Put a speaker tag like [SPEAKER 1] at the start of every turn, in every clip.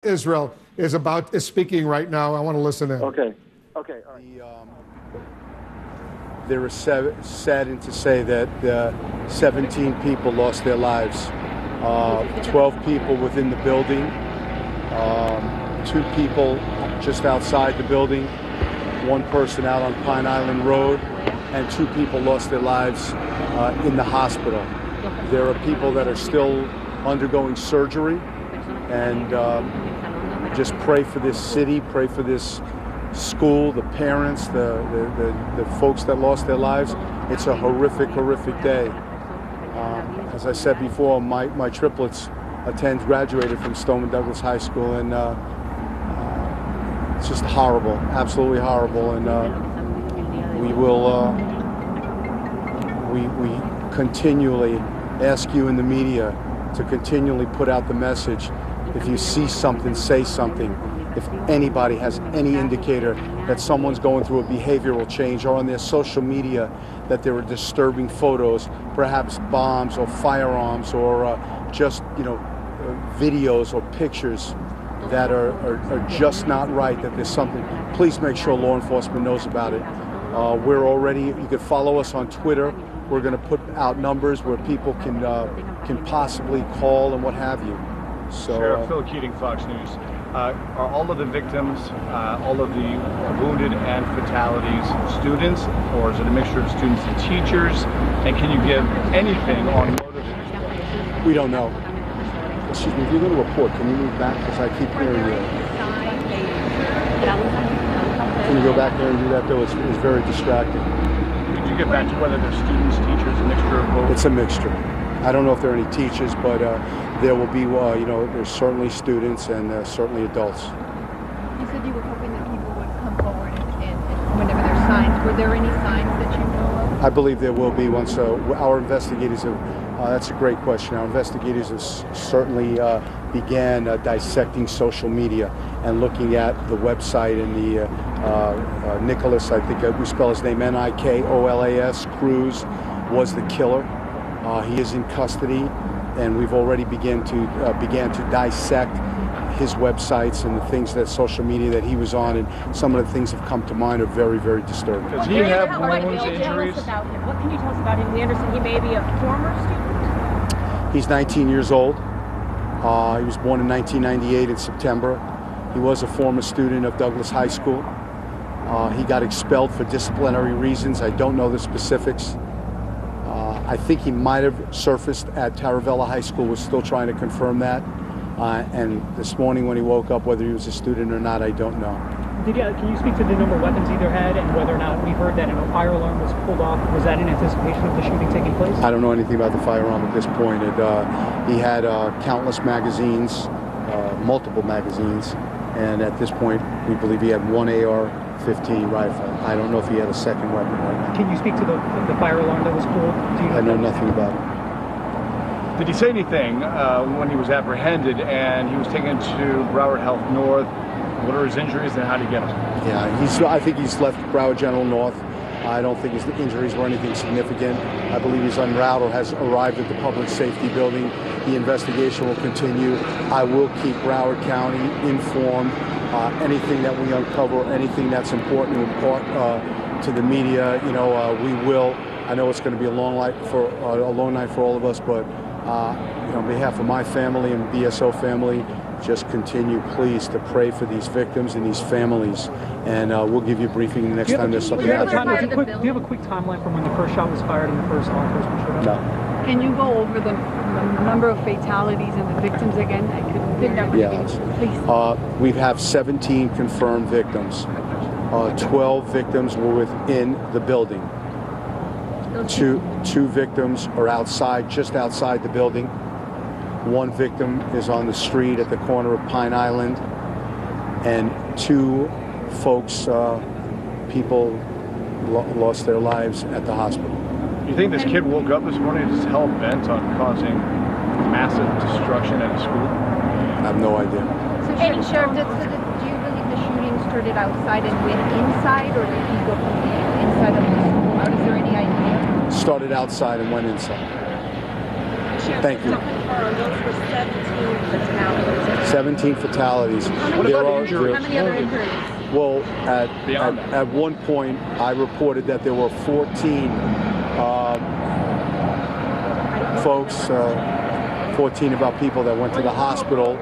[SPEAKER 1] Israel is speaking right now. I want to listen in.
[SPEAKER 2] Okay. Okay. All right.
[SPEAKER 3] There is saddened to say that 17 people lost their lives. 12 people within the building, 2 people just outside the building, 1 person out on Pine Island Road, and 2 people lost their lives in the hospital. There are people that are still undergoing surgery, and just pray for this city, pray for this school, the parents, the folks that lost their lives. It's a horrific, horrific day. As I said before, my triplets graduated from Stoneman Douglas High School, and it's just horrible, absolutely horrible. And we will, we continually ask you in the media to continually put out the message. If you see something, say something. If anybody has any indicator that someone's going through a behavioral change, or on their social media that there are disturbing photos, perhaps bombs or firearms, or just, videos or pictures that are just not right, that there's something, please make sure law enforcement knows about it. We're already, you can follow us on Twitter. We're going to put out numbers where people can possibly call and what have you. So,
[SPEAKER 4] Sheriff Phil Keating, Fox News. Are all of the victims, all of the wounded and fatalities students, or is it a mixture of students and teachers? And can you give anything on motive?
[SPEAKER 3] We don't know. Excuse me, if you're going to report, can you move back? Because I keep hearing you. Can you go back there and do that, though? It's very distracting.
[SPEAKER 4] Could you get back to whether they're students, teachers, a mixture of both?
[SPEAKER 3] It's a mixture. I don't know if there are any teachers, but there will be, there's certainly students and certainly adults.
[SPEAKER 5] You said you were hoping that people would come forward and whenever there's signs. Were there any signs that you know of?
[SPEAKER 3] I believe there will be once our investigators have, that's a great question. Our investigators have certainly began dissecting social media and looking at the website and the Nicholas, I think we spell his name Nikolas, Cruz, was the killer. He is in custody, and we've already began to dissect his websites and the things that social media that he was on, and some of the things that have come to mind are very, very disturbing.
[SPEAKER 4] Does he have wounds, injuries?
[SPEAKER 6] About him. What can you tell us about him? We understand he may be a former student.
[SPEAKER 3] He's 19 years old. He was born in 1998 in September. He was a former student of Douglas High School. He got expelled for disciplinary reasons. I don't know the specifics. I think he might have surfaced at Taravella High School. We're still trying to confirm that. And this morning when he woke up, whether he was a student or not, I don't know.
[SPEAKER 7] Can you speak to the number of weapons either had, and whether or not we heard that a fire alarm was pulled off? Was that in anticipation of the shooting taking place?
[SPEAKER 3] I don't know anything about the firearm at this point. He had countless magazines, multiple magazines, and at this point we believe he had one AR-15 rifle. I don't know if he had a second weapon right now.
[SPEAKER 7] Can you speak to the fire alarm that was pulled?
[SPEAKER 3] I know nothing about it.
[SPEAKER 4] Did he say anything when he was apprehended and he was taken to Broward Health North? What are his injuries and how did he get them?
[SPEAKER 3] Yeah, I think he's left Broward General North. I don't think his injuries were anything significant. I believe he's en route or has arrived at the public safety building. The investigation will continue. I will keep Broward County informed. Anything that we uncover, anything that's important to impart to the media, we will. I know it's going to be a long night for all of us, but on behalf of my family and BSO family, just continue, please, to pray for these victims and these families. And we'll give you a briefing the next time there's something happens.
[SPEAKER 7] Do you have a quick timeline from when the first shot was fired and the first law enforcement showed up?
[SPEAKER 3] No.
[SPEAKER 5] Can you go over the number of fatalities and the victims again?
[SPEAKER 3] Please. We have 17 confirmed victims. 12 victims were within the building. Two victims are outside, just outside the building. One victim is on the street at the corner of Pine Island, and 2 folks, people lost their lives at the hospital.
[SPEAKER 4] Do you think this kid woke up this morning and is hell-bent on causing massive destruction at a school?
[SPEAKER 3] I have no idea.
[SPEAKER 5] So, Sheriff, do you believe the shooting started outside and went inside, or did he go from the inside of the school? Is there any idea?
[SPEAKER 3] Started outside and went inside. Thank you.
[SPEAKER 6] Just to confirm, those were 17 fatalities.
[SPEAKER 3] 17 fatalities.
[SPEAKER 4] What about injuries?
[SPEAKER 5] How many other injuries?
[SPEAKER 3] Well,
[SPEAKER 4] Beyond that.
[SPEAKER 3] at one point, I reported that there were 14 folks, 14 of our people that went to the hospital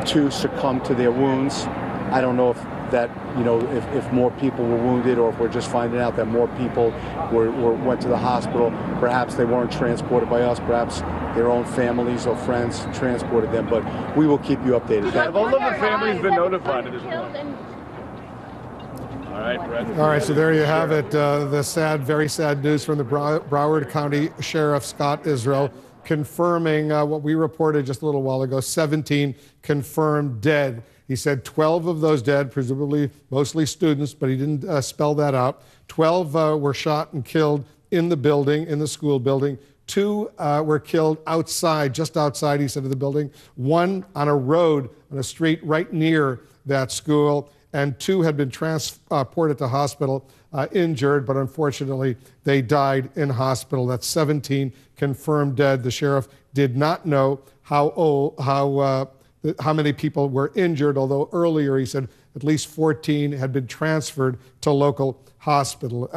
[SPEAKER 3] to succumb to their wounds. I don't know if that, if more people were wounded, or if we're just finding out that more people went to the hospital. Perhaps they weren't transported by us. Perhaps their own families or friends transported them. But we will keep you updated.
[SPEAKER 4] Have all of the families been notified at this point? All right, Brett.
[SPEAKER 1] All right, so there you have it. The sad, very sad news from the Broward County Sheriff, Scott Israel, confirming what we reported just a little while ago, 17 confirmed dead. He said 12 of those dead, presumably mostly students, but he didn't spell that out. 12 were shot and killed in the building, in the school building. 2 were killed outside, just outside, he said, of the building. 1 on a road, on a street right near that school. And 2 had been transported to hospital injured, but unfortunately they died in hospital. That's 17 confirmed dead. The sheriff did not know how many people were injured, although earlier he said at least 14 had been transferred to local hospital.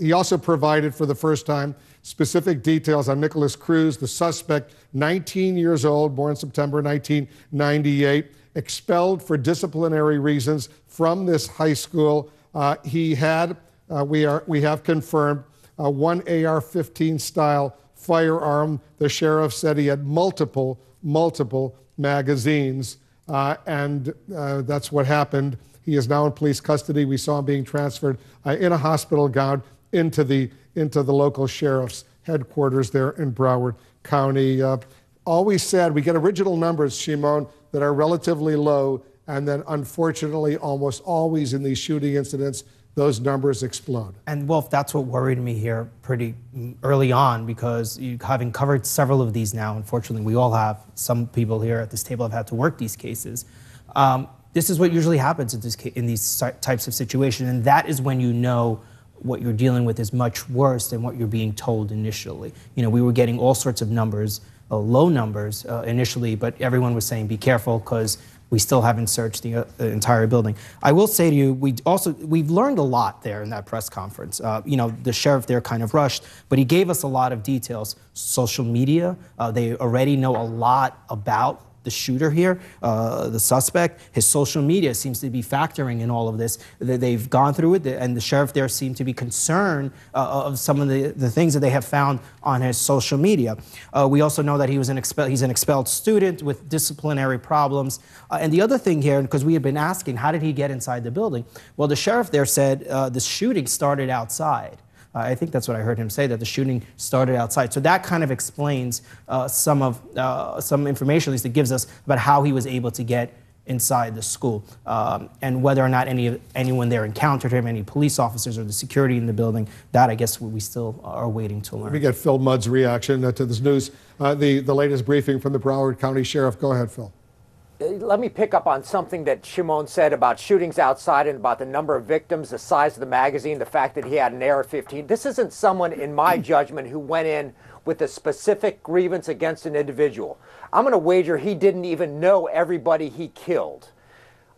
[SPEAKER 1] He also provided for the first time specific details on Nicholas Cruz, the suspect, 19 years old, born September 1998, expelled for disciplinary reasons from this high school. He had, we have confirmed, one AR-15 style firearm. The sheriff said he had multiple magazines, and that's what happened. He is now in police custody. We saw him being transferred in a hospital gown into the local sheriff's headquarters there in Broward County. Always sad. We get original numbers, Shimon, that are relatively low, and then unfortunately, almost always in these shooting incidents, those numbers explode.
[SPEAKER 2] And Wolf, that's what worried me here pretty early on, because having covered several of these now, unfortunately, we all have. Some people here at this table have had to work these cases. This is what usually happens in these types of situations, and that is when you know what you're dealing with is much worse than what you're being told initially. We were getting all sorts of numbers, low numbers initially, but everyone was saying, be careful, because we still haven't searched the entire building. I will say to you, we've learned a lot there in that press conference. The sheriff there kind of rushed, but he gave us a lot of details. Social media, they already know a lot about the shooter here, the suspect. His social media seems to be factoring in all of this. They've gone through it, and the sheriff there seemed to be concerned of some of the things that they have found on his social media. We also know that he's an expelled student with disciplinary problems. And the other thing here, because we have been asking, how did he get inside the building? Well, the sheriff there said the shooting started outside. I think that's what I heard him say, that the shooting started outside. So that kind of explains some information, at least it gives us, about how he was able to get inside the school, and whether or not anyone there encountered him, any police officers or the security in the building. That, I guess, we still are waiting to learn.
[SPEAKER 1] Let me get Phil Mudd's reaction to this news. The latest briefing from the Broward County Sheriff. Go ahead, Phil.
[SPEAKER 8] Let me pick up on something that Shimon said about shootings outside and about the number of victims, the size of the magazine, the fact that he had an AR-15. This isn't someone, in my judgment, who went in with a specific grievance against an individual. I'm going to wager he didn't even know everybody he killed.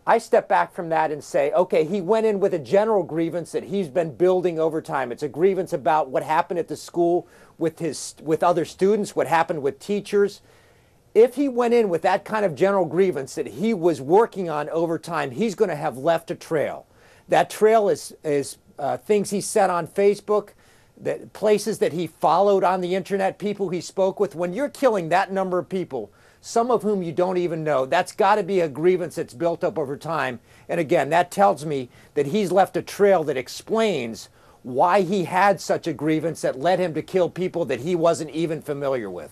[SPEAKER 8] I step back from that and say, okay, he went in with a general grievance that he's been building over time. It's a grievance about what happened at the school with other students, what happened with teachers. If he went in with that kind of general grievance that he was working on over time, he's going to have left a trail. That trail is things he said on Facebook, that places that he followed on the internet, people he spoke with. When you're killing that number of people, some of whom you don't even know, that's got to be a grievance that's built up over time. And again, that tells me that he's left a trail that explains why he had such a grievance that led him to kill people that he wasn't even familiar with.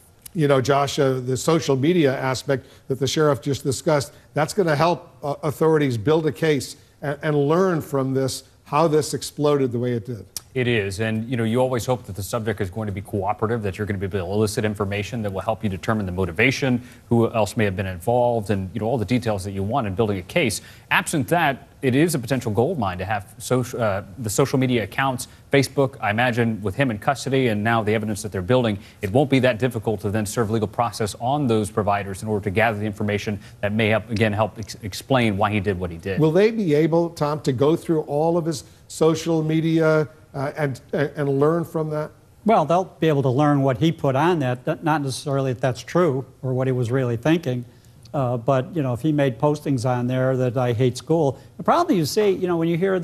[SPEAKER 1] Josh, the social media aspect that the sheriff just discussed, that's going to help authorities build a case and learn from this, how this exploded the way it did.
[SPEAKER 9] It is, and you always hope that the subject is going to be cooperative, that you're going to be able to elicit information that will help you determine the motivation, who else may have been involved, and all the details that you want in building a case. Absent that, it is a potential gold mine to have the social media accounts, Facebook. I imagine with him in custody and now the evidence that they're building, it won't be that difficult to then serve legal process on those providers in order to gather the information that may help explain why he did what he did.
[SPEAKER 1] Will they be able, Tom, to go through all of his social media and learn from that?
[SPEAKER 10] Well, they'll be able to learn what he put on that, not necessarily that that's true or what he was really thinking. But, if he made postings on there that I hate school, the problem you see, when you hear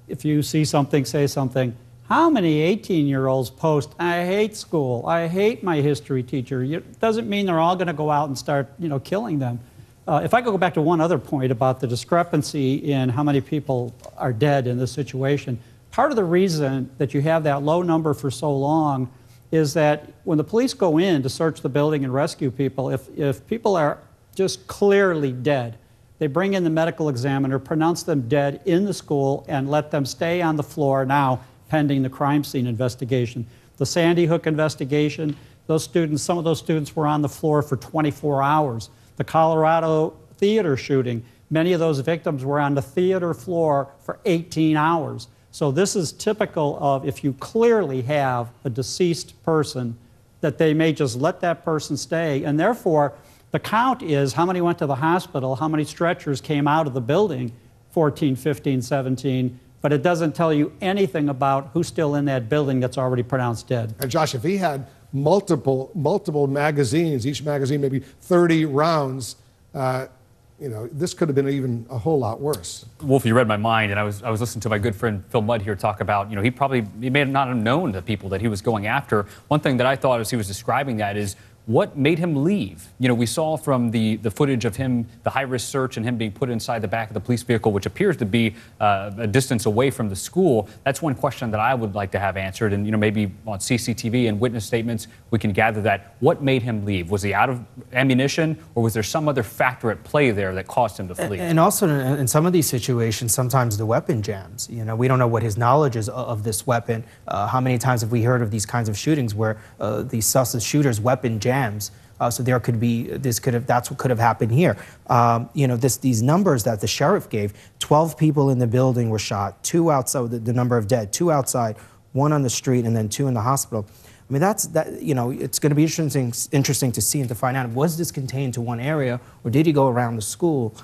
[SPEAKER 10] if you see something, say something, how many 18-year-olds post, I hate school, I hate my history teacher? It doesn't mean they're all going to go out and start, killing them. If I could go back to one other point about the discrepancy in how many people are dead in this situation, part of the reason that you have that low number for so long is that when the police go in to search the building and rescue people, if people are just clearly dead, they bring in the medical examiner, pronounce them dead in the school, and let them stay on the floor now pending the crime scene investigation. The Sandy Hook investigation, some of those students were on the floor for 24 hours. The Colorado theater shooting, many of those victims were on the theater floor for 18 hours. So this is typical of if you clearly have a deceased person, that they may just let that person stay. And therefore, the count is how many went to the hospital, how many stretchers came out of the building, 14, 15, 17, but it doesn't tell you anything about who's still in that building that's already pronounced dead.
[SPEAKER 1] And Josh, if he had multiple magazines, each magazine maybe 30 rounds, this could have been even a whole lot worse.
[SPEAKER 9] Wolf, you read my mind, and I was listening to my good friend Phil Mudd here talk about, he may not have known the people that he was going after. One thing that I thought as he was describing that is, what made him leave? We saw from the footage of him, the high-risk search and him being put inside the back of the police vehicle, which appears to be a distance away from the school. That's one question that I would like to have answered. And, maybe on CCTV and witness statements, we can gather that. What made him leave? Was he out of ammunition, or was there some other factor at play there that caused him to flee?
[SPEAKER 2] And also, in some of these situations, sometimes the weapon jams. We don't know what his knowledge is of this weapon. How many times have we heard of these kinds of shootings where the sus shooter's weapon jams? So there could be, that's what could have happened here. These numbers that the sheriff gave, 12 people in the building were shot, 2 outside, the number of dead, 2 outside, 1 on the street, and then 2 in the hospital. I mean, it's going to be interesting to see and to find out, was this contained to one area, or did he go around the school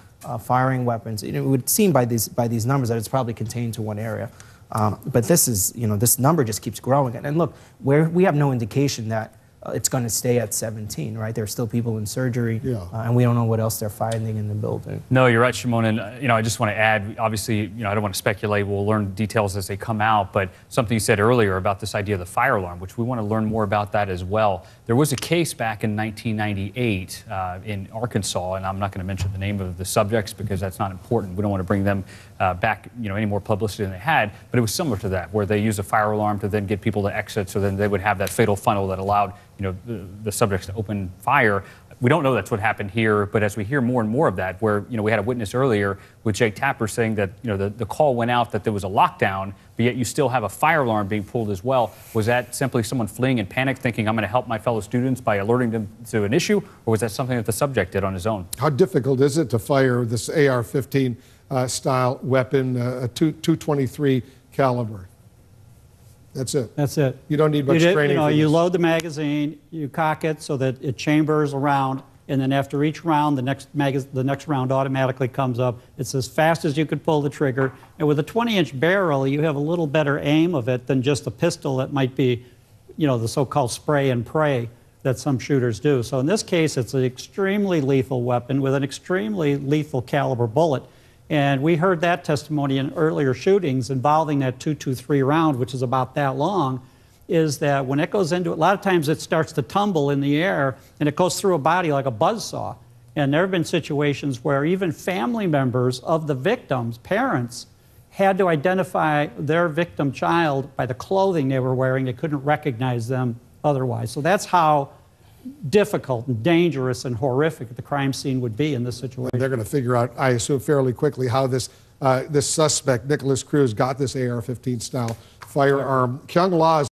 [SPEAKER 2] firing weapons? It would seem by these numbers that it's probably contained to one area. But this number just keeps growing. And look, we have no indication that it's going to stay at 17, right? There are still people in surgery, and we don't know what else they're finding in the building.
[SPEAKER 9] No, you're right, Shimon, and I just want to add, obviously, I don't want to speculate, we'll learn details as they come out, but something you said earlier about this idea of the fire alarm, which we want to learn more about that as well. There was a case back in 1998 in Arkansas, and I'm not going to mention the name of the subjects because that's not important. We don't want to bring them back, any more publicity than they had, but it was similar to that, where they used a fire alarm to then get people to exit, so then they would have that fatal funnel that allowed the subjects to open fire. We don't know that's what happened here, but as we hear more and more of that, where we had a witness earlier with Jake Tapper saying that the call went out that there was a lockdown, but yet you still have a fire alarm being pulled as well. Was that simply someone fleeing in panic, thinking I'm going to help my fellow students by alerting them to an issue, or was that something that the subject did on his own?
[SPEAKER 1] How difficult is it to fire this AR-15 style weapon, a 223 caliber? That's it.
[SPEAKER 10] That's it.
[SPEAKER 1] You don't need much training for this.
[SPEAKER 10] You load the magazine, you cock it so that it chambers around, and then after each round, the next round automatically comes up. It's as fast as you could pull the trigger. And with a 20-inch barrel, you have a little better aim of it than just a pistol that might be, the so-called spray and pray that some shooters do. So in this case, it's an extremely lethal weapon with an extremely lethal caliber bullet. And we heard that testimony in earlier shootings involving that .223 round, which is about that long, is that when it goes into it, a lot of times it starts to tumble in the air and it goes through a body like a buzzsaw. And there have been situations where even family members of the victims, parents, had to identify their victim child by the clothing they were wearing. They couldn't recognize them otherwise. So that's how difficult and dangerous and horrific the crime scene would be in this situation.
[SPEAKER 1] They're going to figure out, I assume, fairly quickly how this suspect, Nicholas Cruz, got this AR-15 style firearm. Kyung La is